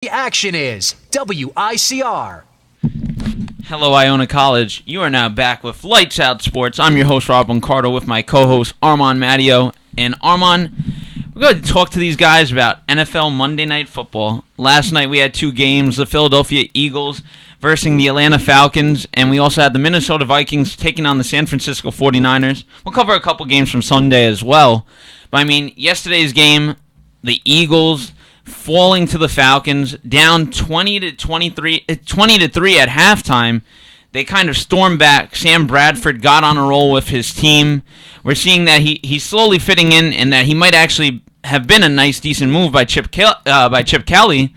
The action is WICR. Hello, Iona College. You are now back with Lights Out Sports. I'm your host, Rob Boncardo, with my co-host, Armand Matteo. And Armand, we're going to talk to these guys about NFL Monday Night Football. Last night we had two games, the Philadelphia Eagles versus the Atlanta Falcons, and we also had the Minnesota Vikings taking on the San Francisco 49ers. We'll cover a couple games from Sunday as well. But, yesterday's game, the Eagles falling to the Falcons, down 20-3 at halftime. They kind of stormed back. Sam Bradford got on a roll with his team. We're seeing that he's slowly fitting in, and that he might actually have been a nice, decent move by Chip Kelly.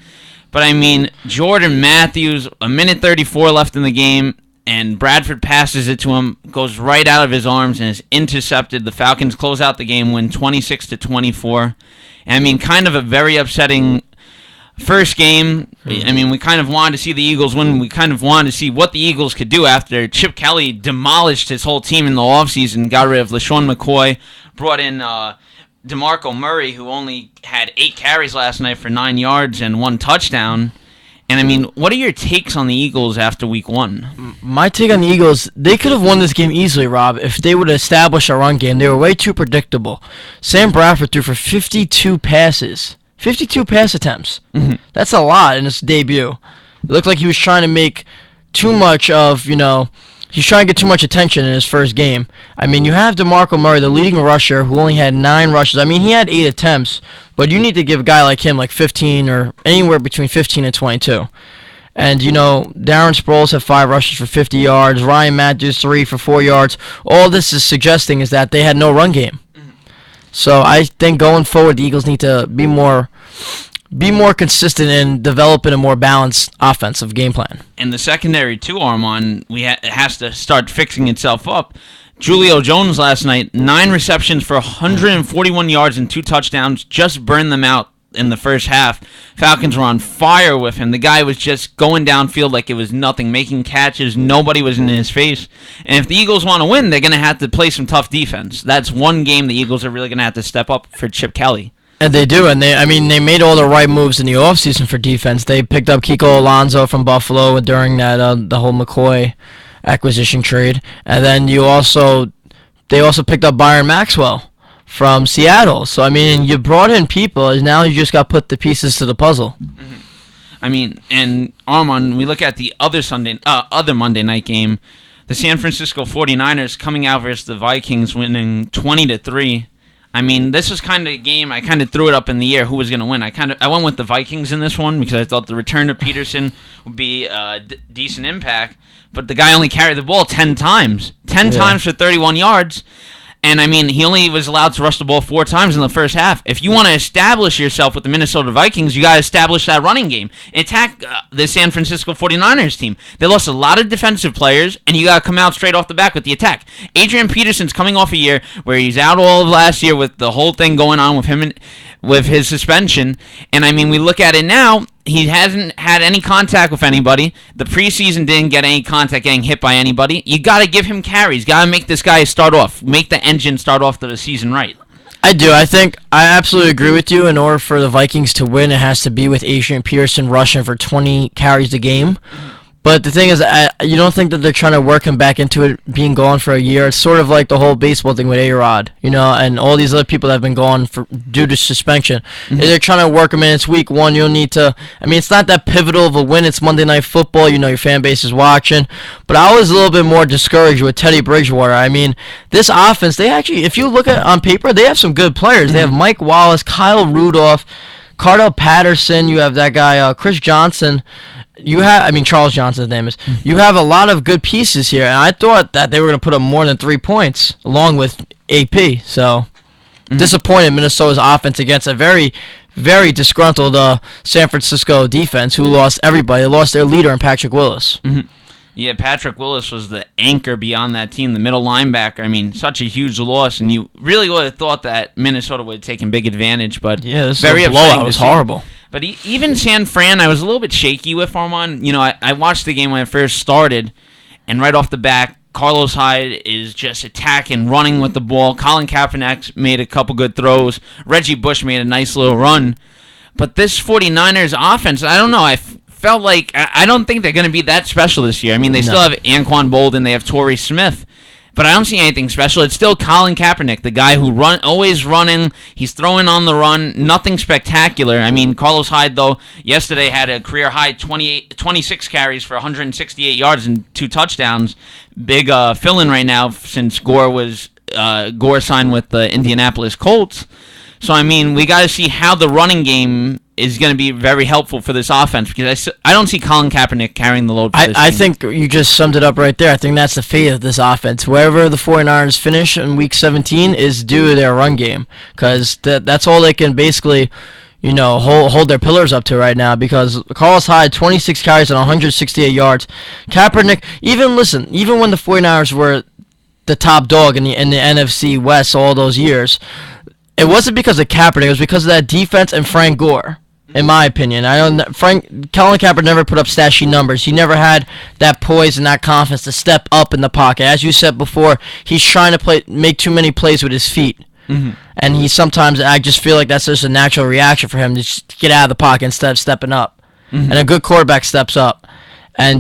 But Jordan Matthews, a minute 34 left in the game, and Bradford passes it to him, goes right out of his arms, and is intercepted. The Falcons close out the game, win 26-24. And kind of a very upsetting first game. We kind of wanted to see the Eagles win. We kind of wanted to see what the Eagles could do after Chip Kelly demolished his whole team in the offseason, got rid of LaShawn McCoy, brought in DeMarco Murray, who only had 8 carries last night for 9 yards and 1 touchdown. And, what are your takes on the Eagles after week 1? My take on the Eagles, they could have won this game easily, Rob, if they would have established a run game. They were way too predictable. Sam Bradford threw for 52 passes. 52 pass attempts. Mm-hmm. That's a lot in his debut. It looked like he was trying to make too much of, he's trying to get too much attention in his first game. You have DeMarco Murray, the leading rusher, who only had 9 rushes. He had 8 attempts, but you need to give a guy like him 15 or anywhere between 15 and 22. And, Darren Sproles had 5 rushes for 50 yards. Ryan Matthews, 3 for 4 yards. All this is suggesting is that they had no run game. Mm-hmm. So I think going forward, the Eagles need to be more consistent in developing a more balanced offensive game plan. And the secondary, too, Armand, it has to start fixing itself up. Julio Jones last night, 9 receptions for 141 yards and 2 touchdowns, just burned them out in the first half. Falcons were on fire with him. The guy was just going downfield like it was nothing, making catches. Nobody was in his face. And if the Eagles want to win, they're going to have to play some tough defense. That's one game the Eagles are really going to have to step up for Chip Kelly. And they do, and they made all the right moves in the offseason for defense. They picked up Kiko Alonso from Buffalo during that the whole McCoy acquisition trade, and then they also picked up Byron Maxwell from Seattle. So you brought in people, and now you just got to put the pieces to the puzzle. Mm-hmm. And Armand, we look at the other Monday night game, the San Francisco 49ers coming out versus the Vikings, winning 20-3. This was kind of a game, I kind of threw it up in the air who was going to win. I went with the Vikings in this one because I thought the return of Peterson would be a decent impact. But the guy only carried the ball 10 times. 10 times for 31 yards. And, he only was allowed to rush the ball 4 times in the first half. If you want to establish yourself with the Minnesota Vikings, you got to establish that running game. Attack the San Francisco 49ers team. They lost a lot of defensive players, and you got to come out straight off the back with the attack. Adrian Peterson's coming off a year where he's out all of last year with the whole thing going on with him and with his suspension. And, we look at it now. He hasn't had any contact with anybody. The preseason didn't get any contact getting hit by anybody. You got to give him carries. Got to make this guy start off. Make the engine start off the season right. I do. I absolutely agree with you. In order for the Vikings to win, it has to be with Adrian Peterson rushing for 20 carries a game. But the thing is, you don't think that they're trying to work him back into it being gone for a year? It's sort of like the whole baseball thing with A-Rod, and all these other people that have been gone due to suspension. Mm-hmm. They're trying to work him in. It's week 1. You don't need to. It's not that pivotal of a win. It's Monday Night Football. Your fan base is watching. But I was a little bit more discouraged with Teddy Bridgewater. This offense, they actually, if you look at on paper, they have some good players. Mm-hmm. They have Mike Wallace, Kyle Rudolph, Cardell Patterson. You have that guy, Chris Johnson. You have, Charles Johnson's name is. You have a lot of good pieces here, and I thought that they were going to put up more than 3 points along with AP. So, disappointed Minnesota's offense against a very, very disgruntled San Francisco defense who lost everybody. They lost their leader in Patrick Willis. Mm-hmm. Yeah, Patrick Willis was the anchor beyond that team, the middle linebacker. Such a huge loss, and you really would have thought that Minnesota would have taken big advantage, but yeah, this very blowout. It was horrible. But even San Fran, I was a little bit shaky with Armand. I watched the game when it first started, and right off the bat, Carlos Hyde is just attacking, running with the ball. Colin Kaepernick made a couple good throws. Reggie Bush made a nice little run. But this 49ers offense, I don't know. I felt like I don't think they're going to be that special this year. I mean, they still have Anquan Boldin, they have Torrey Smith, but I don't see anything special. It's still Colin Kaepernick, the guy who always running. He's throwing on the run. Nothing spectacular. I mean, Carlos Hyde, though, yesterday had a career-high 26 carries for 168 yards and 2 touchdowns. Big fill-in right now since Gore signed with the Indianapolis Colts. So, I mean, we got to see how the running game is going to be very helpful for this offense because I don't see Colin Kaepernick carrying the load for this team. I think you just summed it up right there. I think that's the fate of this offense. Wherever the 49ers finish in Week 17 is due to their run game because that's all they can basically, hold their pillars up to right now because Carlos Hyde, 26 carries and 168 yards. Kaepernick, even when the 49ers were the top dog in the NFC West all those years, it wasn't because of Kaepernick. It was because of that defense and Frank Gore, in my opinion. Colin Kaepernick never put up stat-sheet numbers. He never had that poise and that confidence to step up in the pocket. As you said before, he's trying to make too many plays with his feet. Mm-hmm. And I just feel like that's just a natural reaction for him to just get out of the pocket instead of stepping up. Mm-hmm. And a good quarterback steps up. And,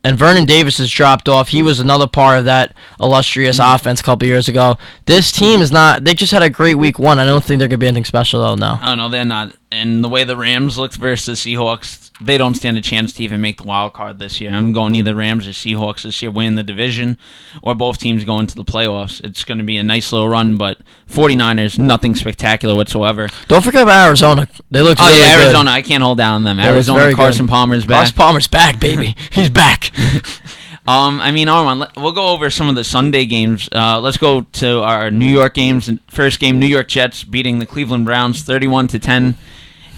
And Vernon Davis has dropped off. He was another part of that illustrious offense a couple years ago. This team is not. They just had a great week 1. I don't think they're going to be anything special, though, no. Oh, no, they're not. And the way the Rams looked versus the Seahawks, they don't stand a chance to even make the wild card this year. I'm going either Rams or Seahawks this year winning the division or both teams going to the playoffs. It's going to be a nice little run, but 49ers, nothing spectacular whatsoever. Don't forget about Arizona. They look really good. Arizona. I can't hold down them. Arizona, Carson Palmer's back. Carson Palmer's back, baby. He's back. Armand, we'll go over some of the Sunday games. Let's go to our New York games. First game, New York Jets beating the Cleveland Browns 31-10.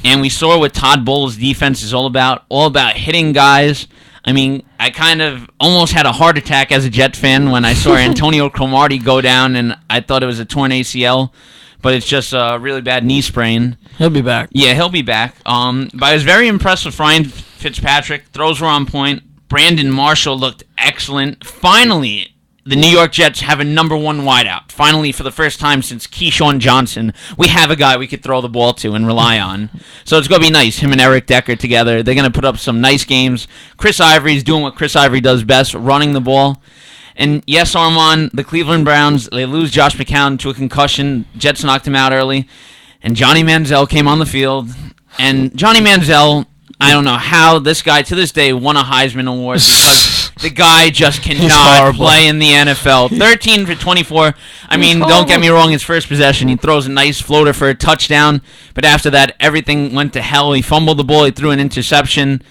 And we saw what Todd Bowles' defense is all about hitting guys. I mean, I kind of almost had a heart attack as a Jet fan when I saw Antonio Cromartie go down, and I thought it was a torn ACL, but it's just a really bad knee sprain. He'll be back. Yeah, he'll be back. But I was very impressed with Ryan Fitzpatrick. Throws were on point. Brandon Marshall looked excellent. Finally, the New York Jets have a number 1 wideout. Finally, for the first time since Keyshawn Johnson, we have a guy we could throw the ball to and rely on. So it's going to be nice, him and Eric Decker together. They're going to put up some nice games. Chris Ivory's doing what Chris Ivory does best, running the ball. And yes, Armand, the Cleveland Browns, they lose Josh McCown to a concussion. Jets knocked him out early. And Johnny Manziel came on the field. And Johnny Manziel, I don't know how this guy to this day won a Heisman Award because the guy just cannot play in the NFL. 13 for 24. I mean, don't get me wrong, his first possession, he throws a nice floater for a touchdown. But after that, everything went to hell. He fumbled the ball. He threw an interception.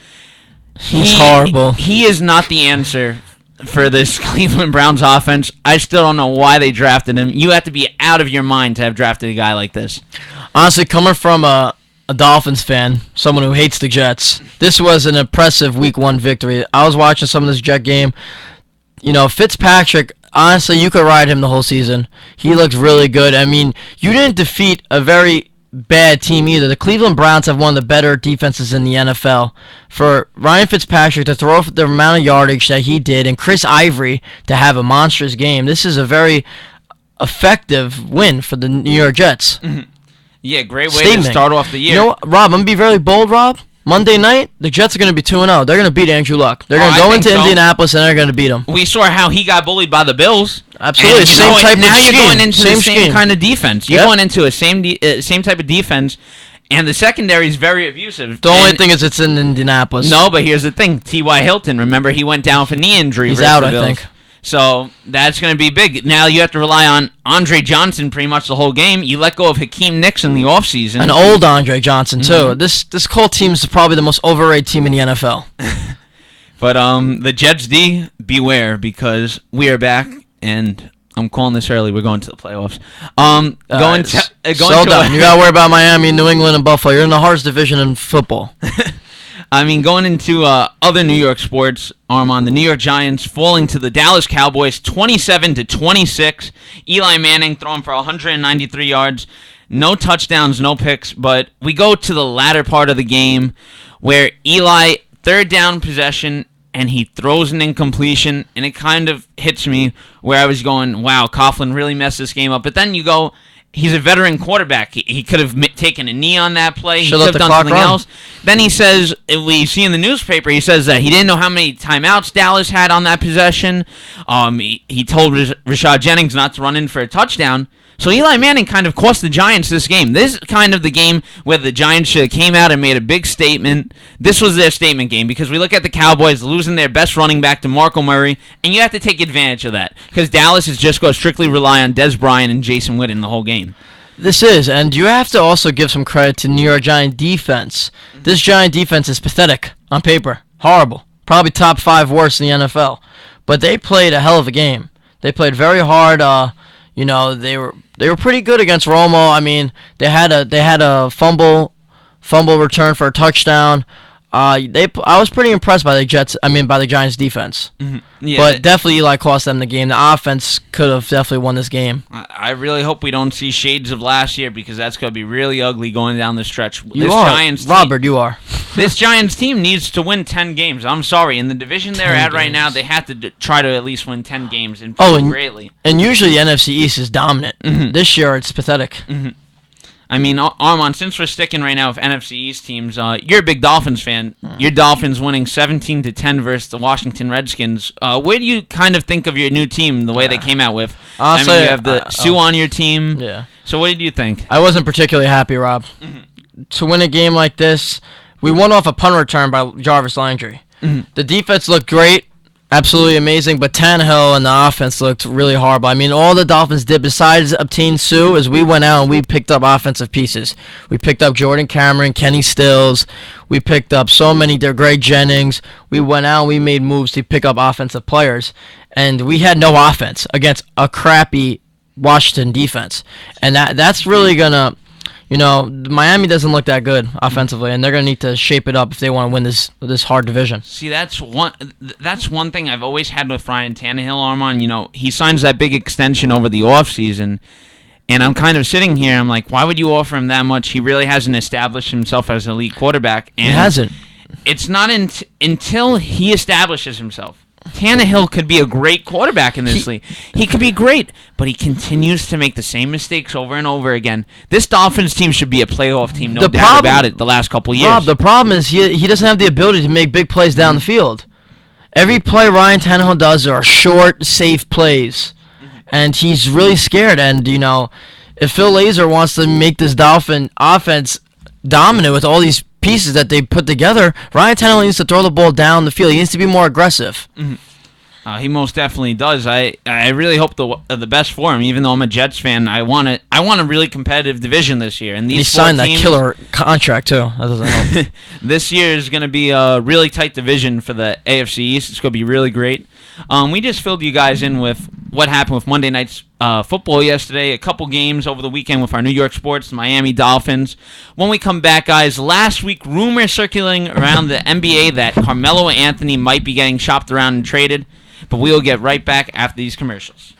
He's horrible. He is not the answer for this Cleveland Browns offense. I still don't know why they drafted him. You have to be out of your mind to have drafted a guy like this. Honestly, coming from a Dolphins fan, someone who hates the Jets, this was an impressive Week 1 victory. I was watching some of this Jet game. Fitzpatrick, honestly, you could ride him the whole season. He looked really good. I mean, you didn't defeat a very bad team either. The Cleveland Browns have one of the better defenses in the NFL. For Ryan Fitzpatrick to throw the amount of yardage that he did and Chris Ivory to have a monstrous game, this is a very effective win for the New York Jets. Mm-hmm. Yeah, great way to start off the year. You know what, Rob, I'm going to be very bold, Rob. Monday night, the Jets are going to be 2-0. They're going to beat Andrew Luck. They're going to go into Indianapolis, and they're going to beat them. We saw how he got bullied by the Bills. Absolutely. Now you're going into the same kind of defense. You're going into a same type of defense, and the secondary is very abusive. The only thing is it's in Indianapolis. No, but here's the thing. T.Y. Hilton, remember, he went down for knee injury. He's out, I think. So that's going to be big. Now you have to rely on Andre Johnson pretty much the whole game. You let go of Hakeem Nicks in the offseason. An old Andre Johnson, too. Mm-hmm. This Colt team is probably the most overrated team in the NFL. But the Jets D, beware, because we are back, and I'm calling this early. We're going to the playoffs. Done. You got to worry about Miami, New England, and Buffalo. You're in the hardest division in football. I mean, going into other New York sports, Armand, the New York Giants falling to the Dallas Cowboys 27-26. Eli Manning throwing for 193 yards. No touchdowns, no picks. But we go to the latter part of the game where Eli, third down possession, and he throws an incompletion. And it kind of hits me where I was going, wow, Coughlin really messed this game up. But then you go, he's a veteran quarterback. He could have taken a knee on that play. He Should could let have the done clock something run. else. Then he says, we see in the newspaper, he says that he didn't know how many timeouts Dallas had on that possession. He told Rashad Jennings not to run in for a touchdown. So Eli Manning kind of cost the Giants this game. This is kind of the game where the Giants should have came out and made a big statement. This was their statement game because we look at the Cowboys losing their best running back to Marco Murray, and you have to take advantage of that because Dallas is just going to strictly rely on Des Bryant and Jason Witten the whole game. This is, and you have to also give some credit to New York Giant defense. This Giant defense is pathetic on paper. Horrible. Probably top 5 worst in the NFL. But they played a hell of a game. They played very hard. They were pretty good against Romo. I mean, they had a fumble return for a touchdown. I was pretty impressed by the Giants defense. Mm-hmm. Yeah, but definitely Eli cost them the game. The offense could have definitely won this game. I really hope we don't see shades of last year because that's going to be really ugly going down the stretch. You are. This Giants team needs to win 10 games. I'm sorry. In the division they're at right now, they have to try to at least win 10 games and play greatly. And usually the NFC East is dominant. Mm-hmm. This year it's pathetic. Mm-hmm. I mean, Armand, since we're sticking right now with NFC East teams, you're a big Dolphins fan. Your Dolphins winning 17-10 versus the Washington Redskins. Where do you kind of think of your new team, the way they came out with? Honestly, I mean, you have the Sue on your team. Yeah. So what did you think? I wasn't particularly happy, Rob. Mm-hmm. To win a game like this, we won off a punt return by Jarvis Landry. Mm-hmm. The defense looked great. Absolutely amazing, but Tannehill and the offense looked really horrible. I mean, all the Dolphins did besides obtain Sue is we went out and we picked up offensive pieces. We picked up Jordan Cameron, Kenny Stills. We picked up so many, Greg Jennings. We went out and we made moves to pick up offensive players, and we had no offense against a crappy Washington defense. And that's really going to... Miami doesn't look that good offensively, and they're going to need to shape it up if they want to win this hard division. See, that's one thing I've always had with Ryan Tannehill, Armand. He signs that big extension over the offseason, and I'm kind of sitting here, I'm like, why would you offer him that much? He really hasn't established himself as an elite quarterback. And he hasn't. It's not until he establishes himself. Tannehill could be a great quarterback in this league. He could be great, but he continues to make the same mistakes over and over again. This Dolphins team should be a playoff team, no doubt about it, the last couple years. Rob, the problem is he doesn't have the ability to make big plays down the field. Every play Ryan Tannehill does are short, safe plays, and he's really scared. And, if Phil Lazor wants to make this Dolphin offense dominant with all these pieces that they put together, Ryan Tannehill needs to throw the ball down the field. He needs to be more aggressive. Mm-hmm. He most definitely does. I really hope the best for him. Even though I'm a Jets fan, I want a really competitive division this year. And these he signed that killer contract too. That doesn't help. This year is going to be a really tight division for the AFC East. It's going to be really great. We just filled you guys in with what happened with Monday night's football yesterday. A couple games over the weekend with our New York sports, the Miami Dolphins. When we come back, guys, last week rumors circulating around the NBA that Carmelo Anthony might be getting shopped around and traded. But we will get right back after these commercials.